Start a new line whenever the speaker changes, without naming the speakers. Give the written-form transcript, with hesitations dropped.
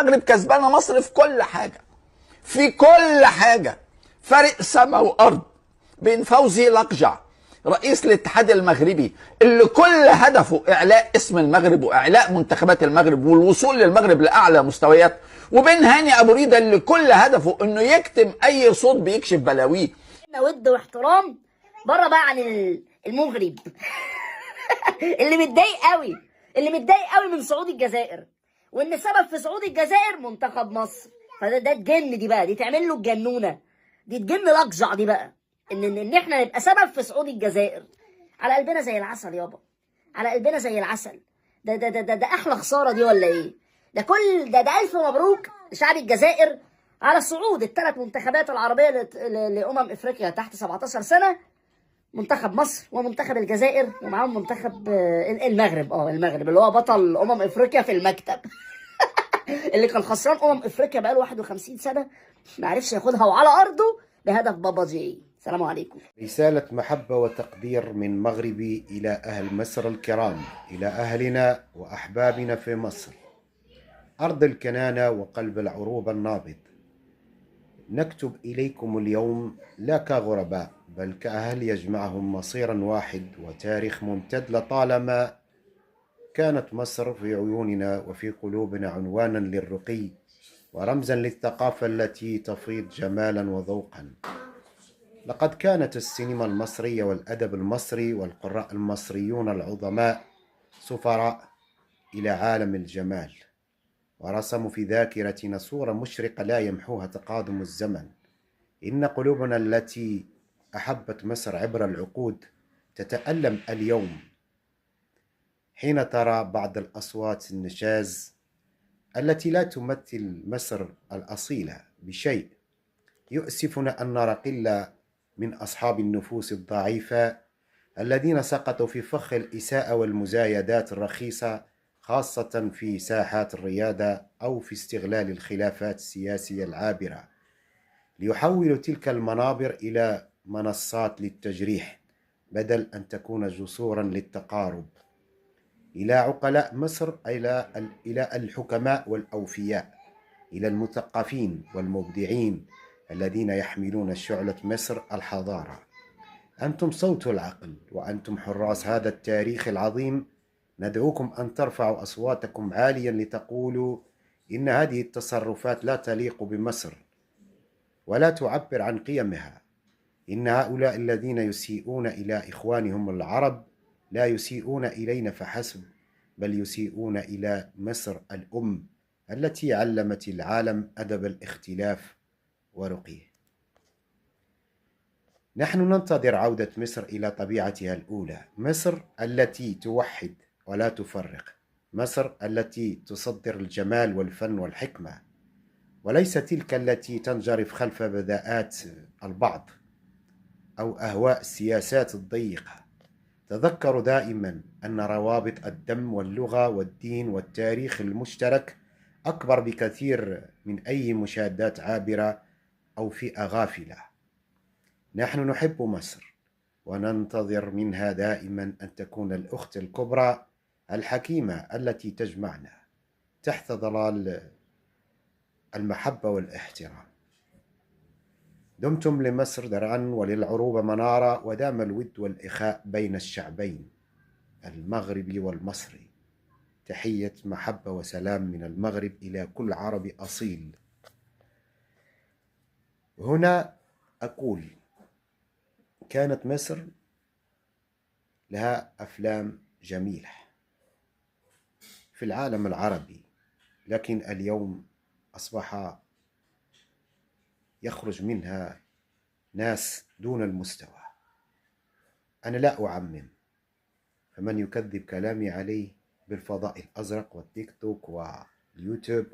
المغرب كسبانه مصر في كل حاجه، في كل حاجه، فرق سماء وارض بين فوزي لقجع رئيس الاتحاد المغربي اللي كل هدفه اعلاء اسم المغرب واعلاء منتخبات المغرب والوصول للمغرب لاعلى مستويات، وبين هاني ابو ريده اللي كل هدفه انه يكتم اي صوت بيكشف بلاويه.
ود واحترام بره بقى عن المغرب اللي متضايق قوي من صعود الجزائر، وان السبب في صعود الجزائر منتخب مصر. فده تجن، دي بقى دي تعمل له الجنونه، دي تجن لقجع دي بقى، ان احنا نبقى سبب في صعود الجزائر. على قلبنا زي العسل يابا، على قلبنا زي العسل. ده احلى خساره دي ولا ايه؟ ده كل ده الف مبروك لشعب الجزائر على صعود الثلاث منتخبات العربيه لامم افريقيا تحت 17 سنه، منتخب مصر ومنتخب الجزائر ومعاهم منتخب المغرب. المغرب اللي هو بطل افريقيا في المكتب اللي كان خسران افريقيا بقاله 51 سنه ما عرفش ياخدها وعلى ارضه بهدف بابا جي. السلام عليكم.
رسالة محبة وتقدير من مغربي إلى أهل مصر الكرام، إلى أهلنا وأحبابنا في مصر، أرض الكنانة وقلب العروبة النابض. نكتب إليكم اليوم لا كغرباء بل كأهل يجمعهم مصيرا واحد وتاريخ ممتد. لطالما كانت مصر في عيوننا وفي قلوبنا عنوانا للرقي ورمزا للثقافة التي تفيض جمالا وذوقا. لقد كانت السينما المصرية والأدب المصري والقراء المصريون العظماء سفراء إلى عالم الجمال، ورسموا في ذاكرتنا صورة مشرقة لا يمحوها تقادم الزمن. إن قلوبنا التي أحبت مصر عبر العقود تتألم اليوم حين ترى بعض الأصوات النشاز التي لا تمثل مصر الأصيلة بشيء. يؤسفنا أن نرى قلة من أصحاب النفوس الضعيفة الذين سقطوا في فخ الإساءة والمزايدات الرخيصة، خاصة في ساحات الريادة أو في استغلال الخلافات السياسية العابرة، ليحولوا تلك المنابر إلى منصات للتجريح بدل أن تكون جسورا للتقارب. إلى عقلاء مصر، إلى الحكماء والأوفياء، إلى المثقفين والمبدعين الذين يحملون شعلة مصر الحضارة، أنتم صوت العقل وأنتم حراس هذا التاريخ العظيم. ندعوكم أن ترفعوا أصواتكم عاليا لتقولوا إن هذه التصرفات لا تليق بمصر ولا تعبر عن قيمها. إن هؤلاء الذين يسيئون إلى إخوانهم العرب لا يسيئون إلينا فحسب، بل يسيئون إلى مصر الأم التي علمت العالم أدب الاختلاف ورقيه. نحن ننتظر عودة مصر إلى طبيعتها الأولى، مصر التي توحد ولا تفرق، مصر التي تصدر الجمال والفن والحكمة، وليس تلك التي تنجرف خلف بداءات البعض أو أهواء السياسات الضيقة. تذكروا دائما أن روابط الدم واللغة والدين والتاريخ المشترك أكبر بكثير من أي مشادات عابرة أو فئة غافلة. نحن نحب مصر وننتظر منها دائما أن تكون الأخت الكبرى الحكيمة التي تجمعنا تحت ظلال المحبة والاحترام. دمتم لمصر درعا وللعروبة منارة، ودام الود والإخاء بين الشعبين المغربي والمصري. تحية محبة وسلام من المغرب إلى كل عربي أصيل. هنا أقول كانت مصر لها أفلام جميلة في العالم العربي، لكن اليوم أصبح يخرج منها ناس دون المستوى. أنا لا أعمم، فمن يكذب كلامي عليه بالفضاء الأزرق والتيك توك واليوتيوب